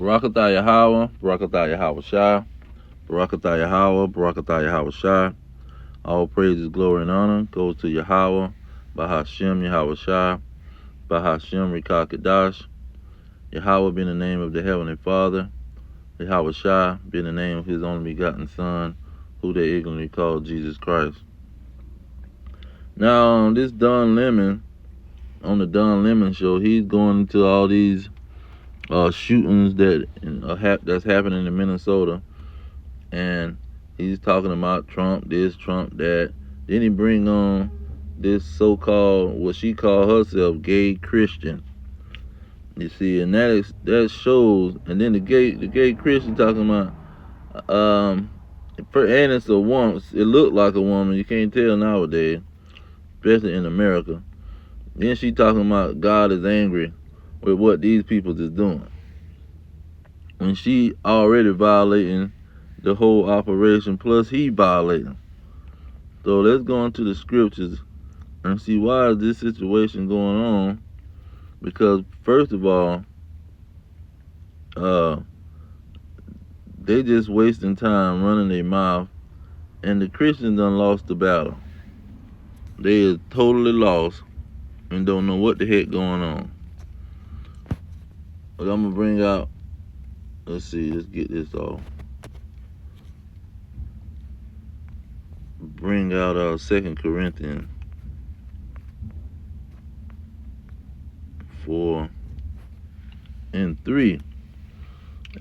Barakatah Yahweh, Barakatah Yahweh Shai, Barakatah Yahweh, Barakatah Yahweh Shai. All praises, glory, and honor goes to Yahweh, Bahashem Yahweh Shai, Bahashem Rikah Kadash. Yahweh being the name of the Heavenly Father, Yahweh Shai being the name of His only begotten Son, who they ignorantly call Jesus Christ. Now, on this Don Lemon, on the Don Lemon show, he's going into all these shootings that's happening in Minnesota, and he's talking about Trump this, Trump that. Then he bring on this so-called, what she call herself, gay Christian. You see, and that shows. And then the gay Christian talking about, and it's a woman. It looked like a woman. You can't tell nowadays, especially in America. Then she talking about God is angry with what these people is doing, when she already violating the whole operation, plus he violating. So let's go into the scriptures and see why is this situation going on. Because first of all, they just wasting time running their mouth, and the Christians done lost the battle. They is totally lost and don't know what the heck going on. But I'm gonna bring out, let's get this off. Bring out 2 Corinthians 4:3.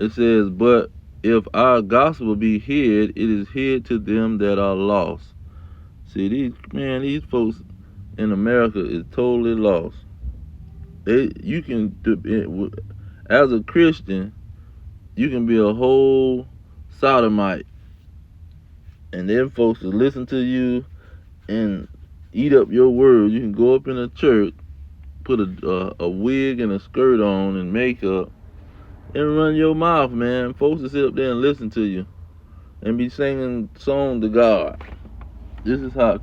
It says, but if our gospel be hid, it is hid to them that are lost. See, these folks in America is totally lost. You can, as a Christian, you can be a whole sodomite, and them folks will listen to you and eat up your words. You can go up in a church, put a wig and a skirt on and makeup, and run your mouth, man. Folks will sit up there and listen to you and be singing songs to God. This is how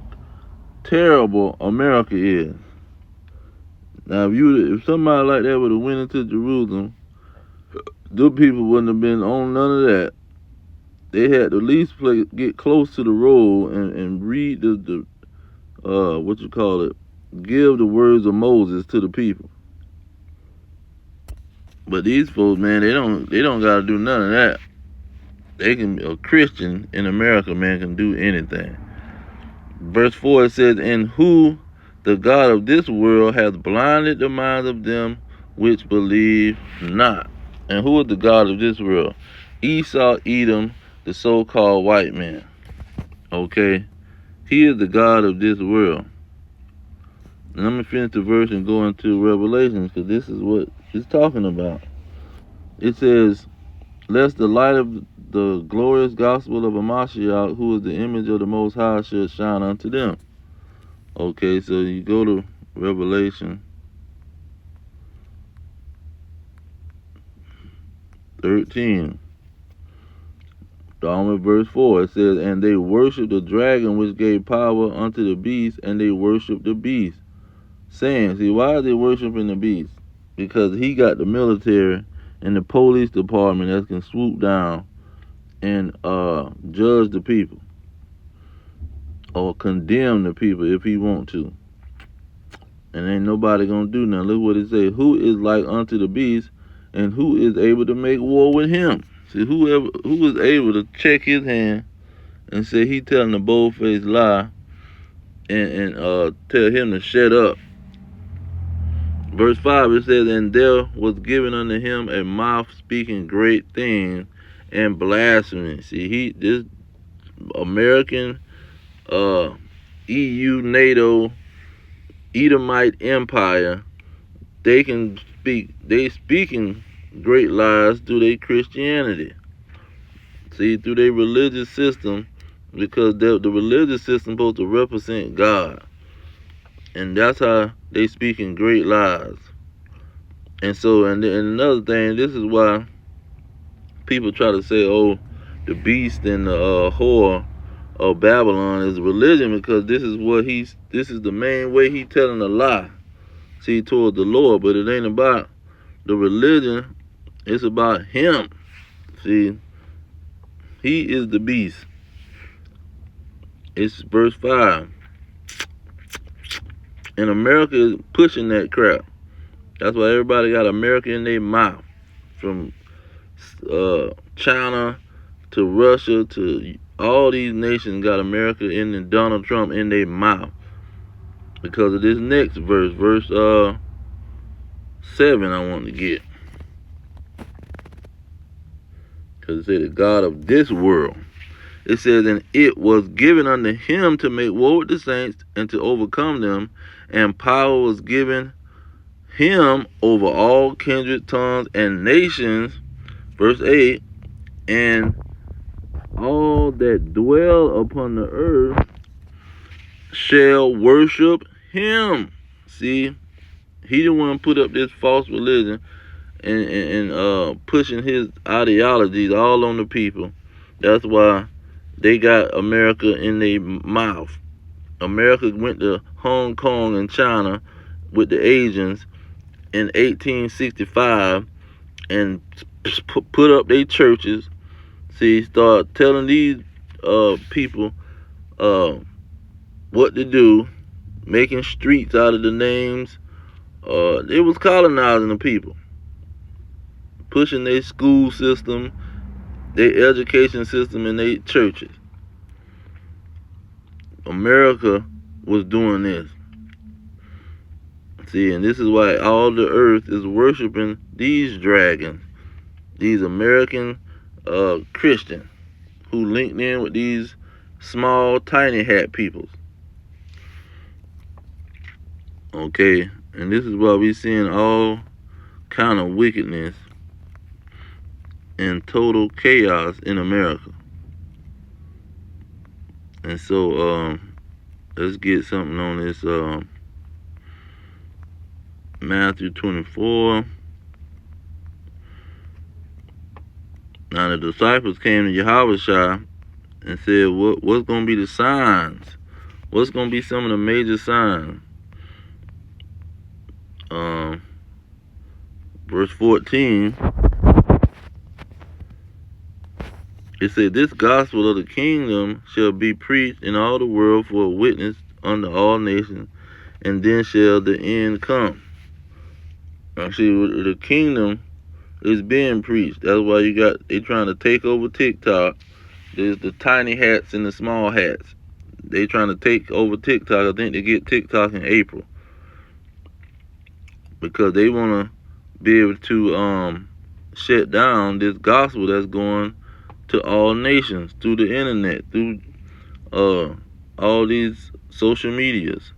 terrible America is. Now, if somebody like that would have went into Jerusalem, those people wouldn't have been on none of that. They had to at least get close to the road and read the give the words of Moses to the people. But these folks, man, they don't gotta do none of that. A Christian in America, man, can do anything. Verse 4, it says, in who the God of this world hath blinded the minds of them which believe not. And who is the God of this world? Esau, Edom, the so-called white man. Okay? He is the God of this world. And I'm going to finish the verse and go into Revelations, because this is what it's talking about. It says, lest the light of the glorious gospel of Mashiach, who is the image of the Most High, should shine unto them. Okay, so you go to Revelation 13. Down with verse 4, it says, and they worshiped the dragon which gave power unto the beast, and they worshiped the beast, saying, see, why are they worshiping the beast? Because he got the military and the police department that can swoop down and judge the people or condemn the people if he want to. And ain't nobody gonna do nothing. Look what it say. Who is like unto the beast, and who is able to make war with him? See, who is able to check his hand and say he telling a bold-faced lie and tell him to shut up. Verse 5, it says, and there was given unto him a mouth speaking great things and blasphemy. See, this American, EU, NATO, Edomite empire, they speaking great lies through their Christianity. See, through their religious system, because the religious system supposed to represent God. And that's how they speaking great lies. And so, and another thing, this is why people try to say, oh, the beast and the whore of Babylon is religion, because this is the main way he telling a lie, see, toward the Lord. But it ain't about the religion It's about him. See, he is the beast. It's verse 5. And America is pushing that crap. That's why everybody got America in their mouth. From China to Russia to all these nations got America and Donald Trump in their mouth. Because of this next verse, verse 7 I want to get. Because it said the God of this world. It says, and it was given unto him to make war with the saints and to overcome them, and power was given him over all kindred tongues and nations. Verse 8, and all that dwell upon the earth shall worship him. See, he the one put up this false religion and pushing his ideologies all on the people. That's why they got America in their mouth. America went to Hong Kong and China with the Asians in 1865 and put up their churches. See, start telling these people what to do, making streets out of the names. It was colonizing the people, pushing their school system, their education system, and their churches. America was doing this. See, and this is why all the earth is worshiping these dragons, these American Christians who linked in with these small, tiny hat peoples. Okay, and this is why we seeing all kind of wickedness and total chaos in America. And so let's get something on this Matthew 24. Now the disciples came to Yahushua and said, what's going to be the signs? What's going to be some of the major signs? Verse 14, it said, this gospel of the kingdom shall be preached in all the world for a witness unto all nations, and then shall the end come. Actually, the kingdom is being preached. That's why they trying to take over TikTok. There's the tiny hats and the small hats. They trying to take over TikTok. I think they get TikTok in April. Because they want to be able to shut down this gospel that's going to all nations through the internet, through all these social medias.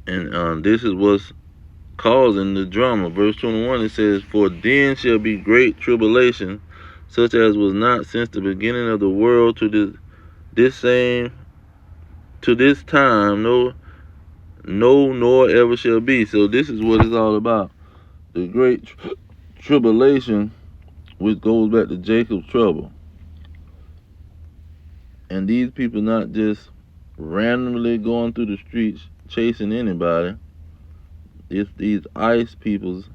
And this is what's causing the drama. Verse 21, it says, for then shall be great tribulation, such as was not since the beginning of the world to this time, no, nor ever shall be. So this is what it's all about. The great tribulation, which goes back to Jacob's trouble. And these people not just randomly going through the streets chasing anybody. These ICE peoples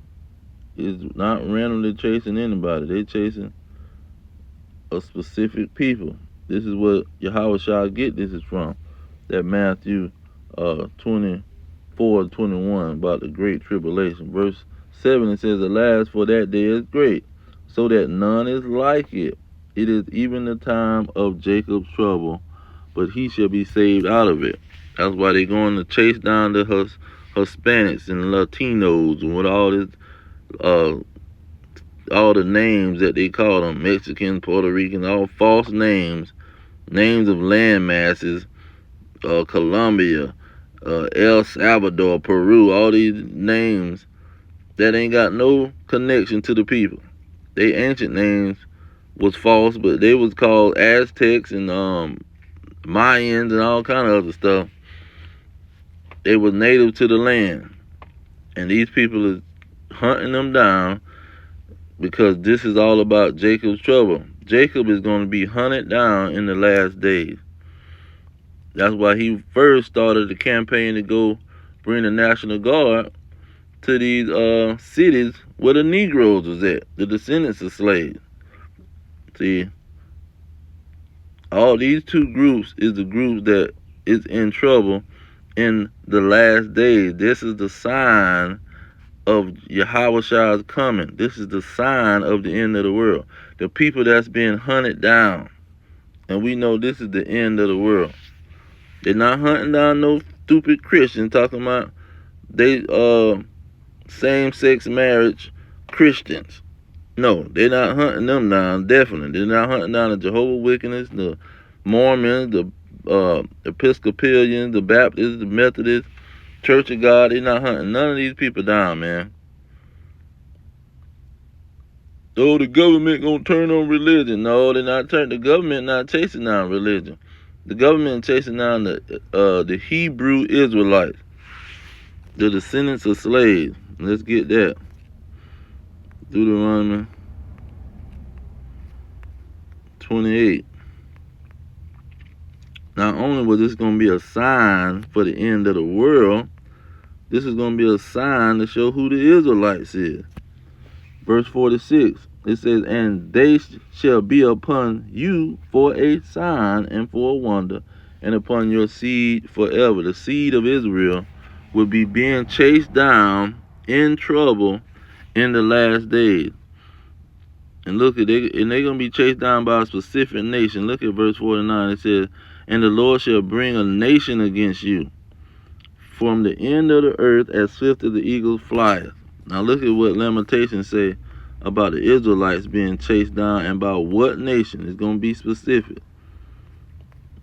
is not randomly chasing anybody. They chasing a specific people. This is what Yahushua get this is from. That Matthew 24:21 about the great tribulation. Verse 7, it says, alas, for that day is great, so that none is like it. It is even the time of Jacob's trouble, but he shall be saved out of it. That's why they're going to chase down the Hispanics and Latinos and with all this, all the names that they call them, Mexicans, Puerto Ricans, all false names of land masses, Colombia, El Salvador, Peru, all these names that ain't got no connection to the people. They ancient names was false, but they was called Aztecs and Mayans and all kind of other stuff. They was native to the land. And these people is hunting them down because this is all about Jacob's trouble. Jacob is going to be hunted down in the last days. That's why he first started the campaign to go bring the National Guard to these cities where the Negroes was at, the descendants of slaves. See, all these two groups is the groups that is in trouble in the last days. This is the sign of Yahweh's coming. This is the sign of the end of the world. The people that's being hunted down. And we know this is the end of the world. They're not hunting down no stupid Christians talking about they same-sex marriage Christians. No, they're not hunting them down, definitely. They're not hunting down the Jehovah's Witnesses, the Mormons, the Episcopalians, the Baptists, the Methodists, Church of God. They're not hunting none of these people down, man. Oh, the government gonna turn on religion. No, they're not turning. The government not chasing down religion. The government chasing down the Hebrew Israelites, the descendants of slaves. Let's get that. Deuteronomy 28. Not only was this going to be a sign for the end of the world, this is going to be a sign to show who the Israelites is. Verse 46, it says, and they shall be upon you for a sign and for a wonder, and upon your seed forever. The seed of Israel will be being chased down in trouble in the last days. And look at it, and they're going to be chased down by a specific nation. Look at verse 49. It says, and the Lord shall bring a nation against you from the end of the earth as swift as the eagle flieth. Now look at what Lamentations say about the Israelites being chased down and by what nation. It's going to be specific.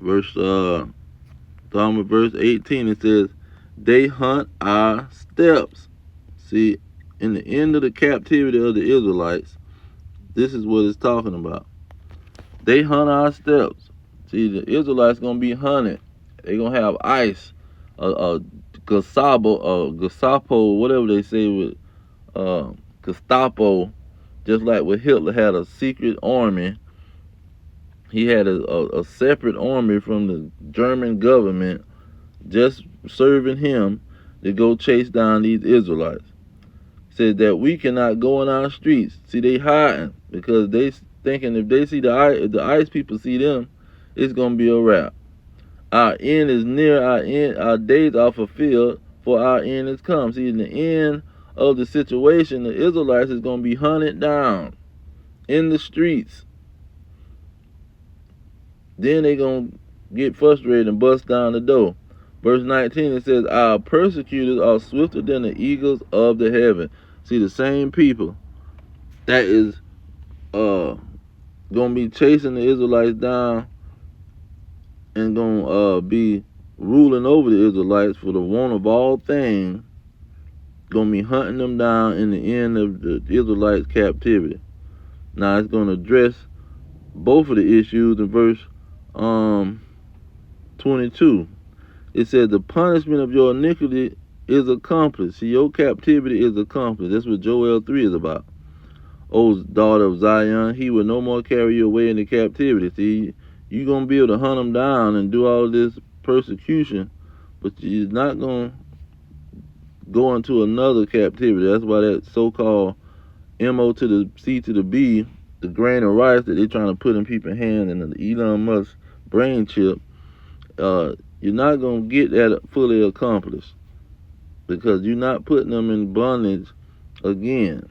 Verse 18, it says, they hunt our steps. See, in the end of the captivity of the Israelites, this is what it's talking about. They hunt our steps. See, the Israelites going to be hunted. They're going to have ice, Gestapo, whatever they say with Gestapo, just like when Hitler had a secret army. He had a separate army from the German government just serving him to go chase down these Israelites. Said that we cannot go in our streets. See, they hiding because they thinking if they see if the ICE people see them, it's gonna be a wrap. Our end is near. Our days are fulfilled, for our end is come. See, in the end of the situation, the Israelites is gonna be hunted down in the streets. Then they gonna get frustrated and bust down the door. Verse 19, it says, our persecutors are swifter than the eagles of the heaven. See, the same people that is going to be chasing the Israelites down and going to be ruling over the Israelites for the want of all things, going to be hunting them down in the end of the Israelites' captivity. Now, it's going to address both of the issues in verse 22. It says, the punishment of your iniquity is accomplished. See, your captivity is accomplished. That's what Joel 3 is about. O daughter of Zion, he will no more carry you away into captivity. See, you're going to be able to hunt them down and do all this persecution, but you're not going to go into another captivity. That's why that so-called MO to the C to the B, the grain of rice that they're trying to put in people's hands and the Elon Musk brain chip, you're not going to get that fully accomplished because you're not putting them in bondage again.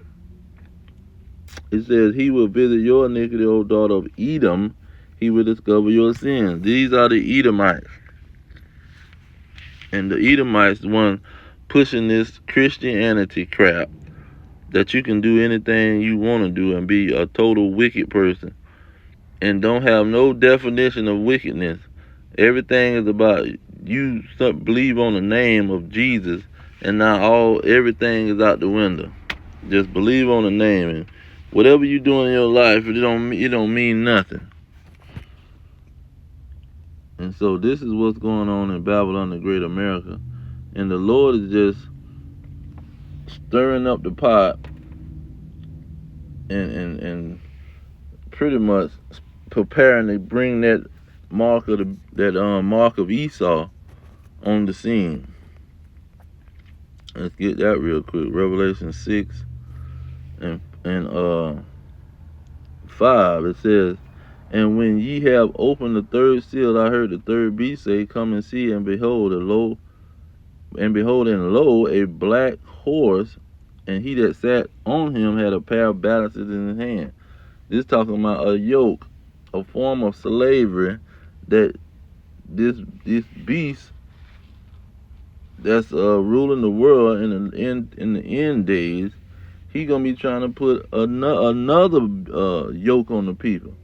It says, he will visit your iniquity, O daughter of Edom. He will discover your sins. These are the Edomites. And the Edomites, the one pushing this Christianity crap, that you can do anything you want to do and be a total wicked person and don't have no definition of wickedness. Everything is about you believe on the name of Jesus, and now everything is out the window. Just believe on the name, and whatever you do in your life, it don't mean nothing. And so this is what's going on in Babylon, the Great America, and the Lord is just stirring up the pot and pretty much preparing to bring that mark of Esau on the scene. Let's get that real quick. Revelation 6 and 5. It says, "And when ye have opened the third seal, I heard the third beast say, Come and see, and behold, and lo, a black horse, and he that sat on him had a pair of balances in his hand." This talking about a yoke, a form of slavery that this beast that's ruling the world in the end days. He gonna be trying to put another yoke on the people.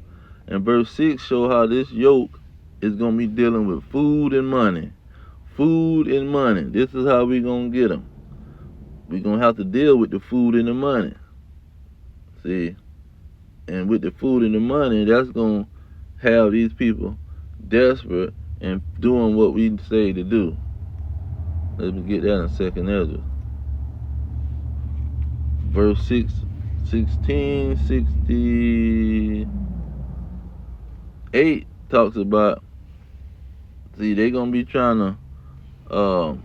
And verse 6 show how this yoke is gonna be dealing with food and money. Food and money. This is how we gonna get them. We gonna have to deal with the food and the money. See, and with the food and the money, that's gonna have these people desperate and doing what we say to do. Let me get that in a second. Ezra. Verse 1668 talks about, see, they gonna be trying to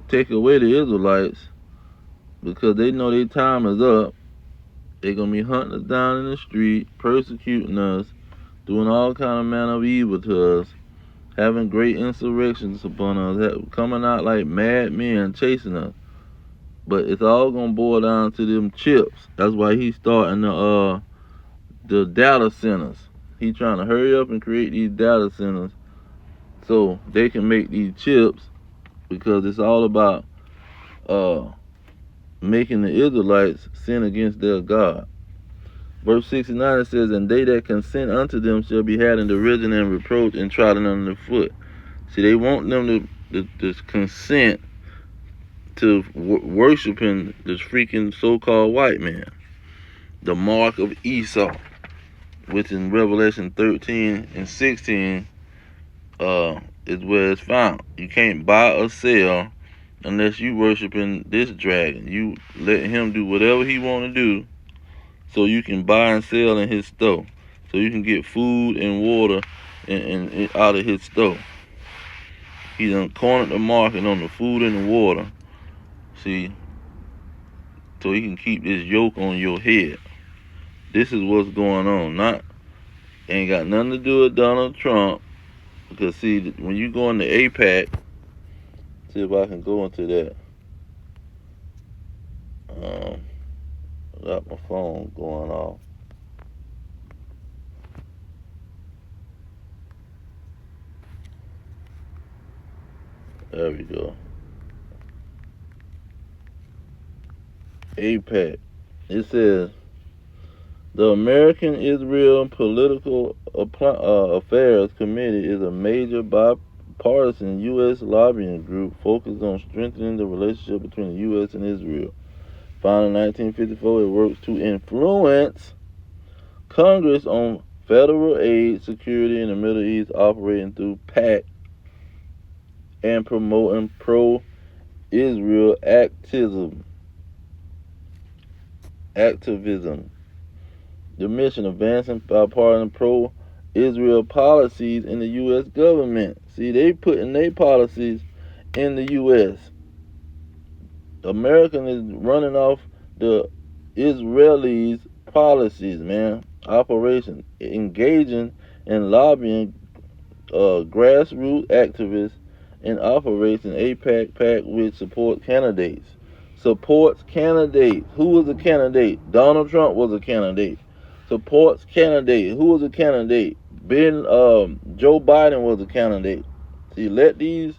take away the Israelites because they know their time is up. They gonna be hunting us down in the street, persecuting us, doing all kind of manner of evil to us, having great insurrections upon us, coming out like mad men chasing us. But it's all gonna boil down to them chips. That's why he's starting the data centers. He's trying to hurry up and create these data centers so they can make these chips, because it's all about making the Israelites sin against their God. Verse 69, it says, "And they that consent unto them shall be had in derision and reproach and trodden under the foot." See, they want them to consent to worshiping this freaking so-called white man, the mark of Esau, which in Revelation 13 and 16 is where it's found. You can't buy or sell unless you worshiping this dragon. You let him do whatever he want to do so you can buy and sell in his store, so you can get food and water and out of his store. He done cornered the market on the food and the water, see, so he can keep this yoke on your head. This is what's going on. Ain't got nothing to do with Donald Trump, because see, when you go into APAC, see if I can go into that. Got my phone going off. There we go. APAC. It says, "The American Israel Political Affairs Committee is a major bipartisan U.S. lobbying group focused on strengthening the relationship between the U.S. and Israel. Founded in 1954, it works to influence Congress on federal aid, security in the Middle East, operating through PAC, and promoting pro-Israel activism. The mission, advancing bipartisan pro-Israel policies in the U.S. government." See, they putting their policies in the U.S. American is running off the Israelis' policies, man. Operation, engaging and lobbying grassroots activists in Operation APAC PAC, which supports candidates. Supports candidates. Who was a candidate? Donald Trump was a candidate. Supports candidate. Who was a candidate? Joe Biden was a candidate. See, let these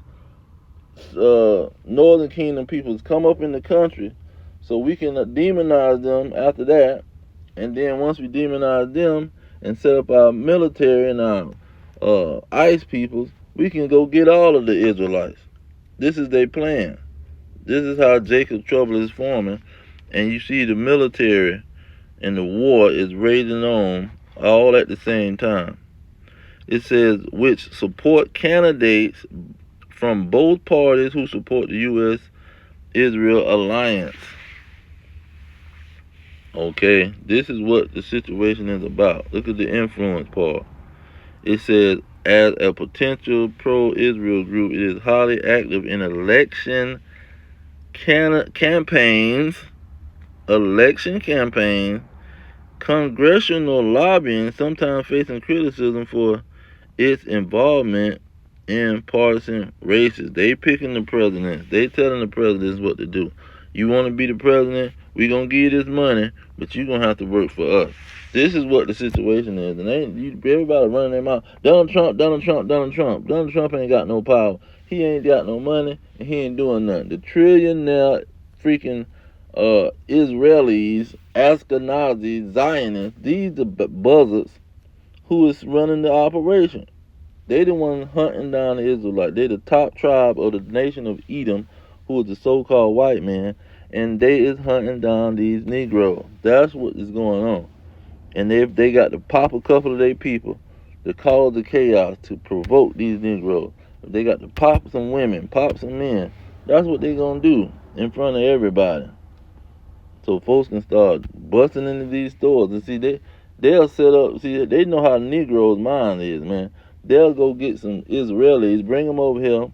Northern Kingdom peoples come up in the country so we can demonize them after that. And then once we demonize them and set up our military and our ICE peoples, we can go get all of the Israelites. This is their plan. This is how Jacob's trouble is forming. And you see the military and the war is raging on all at the same time. It says, which support candidates from both parties who support the U.S.-Israel alliance. Okay, this is what the situation is about. Look at the influence part. It says, as a potential pro-Israel group, it is highly active in election campaigns, congressional lobbying, sometimes facing criticism for its involvement in partisan races. They picking the presidents. They telling the presidents what to do. You want to be the president? We gonna give you this money, but you gonna have to work for us. This is what the situation is, and everybody running their mouth. Donald Trump, Donald Trump, Donald Trump. Donald Trump ain't got no power. He ain't got no money, and he ain't doing nothing. The trillionaire freaking Israelis, Ashkenazi, Zionists, these the buzzards who is running the operation. They the one hunting down the Israelites. They the top tribe of the nation of Edom, who is the so-called white man, and they is hunting down these Negroes. That's what is going on. And they got to pop a couple of their people to cause the chaos, to provoke these Negroes. If they got to pop some women, pop some men, that's what they gonna do in front of everybody. So folks can start busting into these stores and see they'll set up. See, they know how the Negroes' mind is, man. They'll go get some Israelis, bring them over here,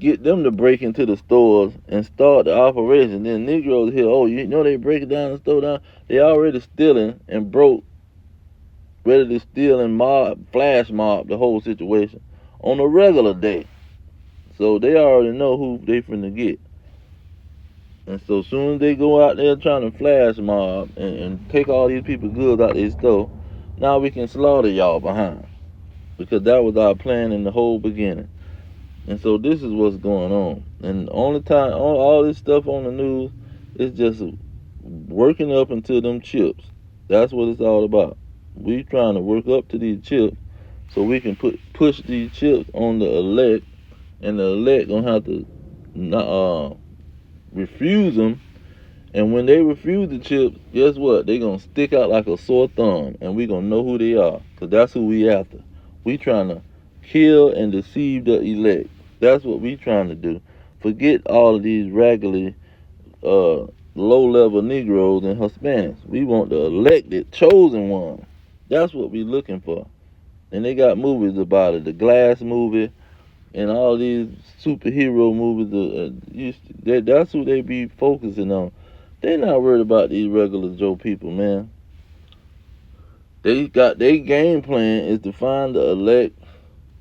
get them to break into the stores and start the operation. Then Negroes here, oh, you know they break it down the store down. They already stealing and broke, ready to steal and flash mob the whole situation on a regular day. So they already know who they finna get. And so soon as they go out there trying to flash mob and take all these people's goods out their store, now we can slaughter y'all behind. Because that was our plan in the whole beginning. And so this is what's going on. And the only time, all this stuff on the news is just working up into them chips. That's what it's all about. We trying to work up to these chips so we can push these chips on the elect, and the elect gonna have to refuse them. And when they refuse the chips, guess what? They gonna stick out like a sore thumb, and we gonna know who they are, because that's who we after. We trying to kill and deceive the elect. That's what we trying to do. Forget all of these raggedy low-level Negroes and Hispanics. We want the elected, chosen one. That's what we looking for. And they got movies about it. The Glass movie and all these superhero movies. That's who they be focusing on. They not worried about these regular Joe people, man. They got their game plan is to find the elect,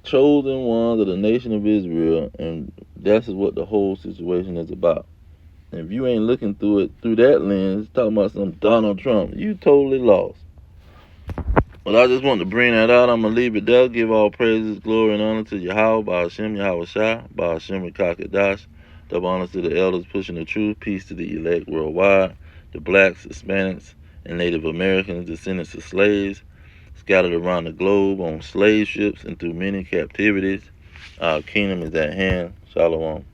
chosen ones of the nation of Israel, and that's what the whole situation is about. And if you ain't looking through it through that lens, talking about some Donald Trump, you totally lost. But I just want to bring that out. I'm going to leave it there. Give all praises, glory, and honor to Yahweh, Ba'ashem, Yahweh Shai, Ba'ashem, Rekakadash. Double honors to the elders pushing the truth. Peace to the elect worldwide. The blacks, Hispanics, and Native Americans, descendants of slaves, scattered around the globe on slave ships and through many captivities. Our kingdom is at hand. Shalom.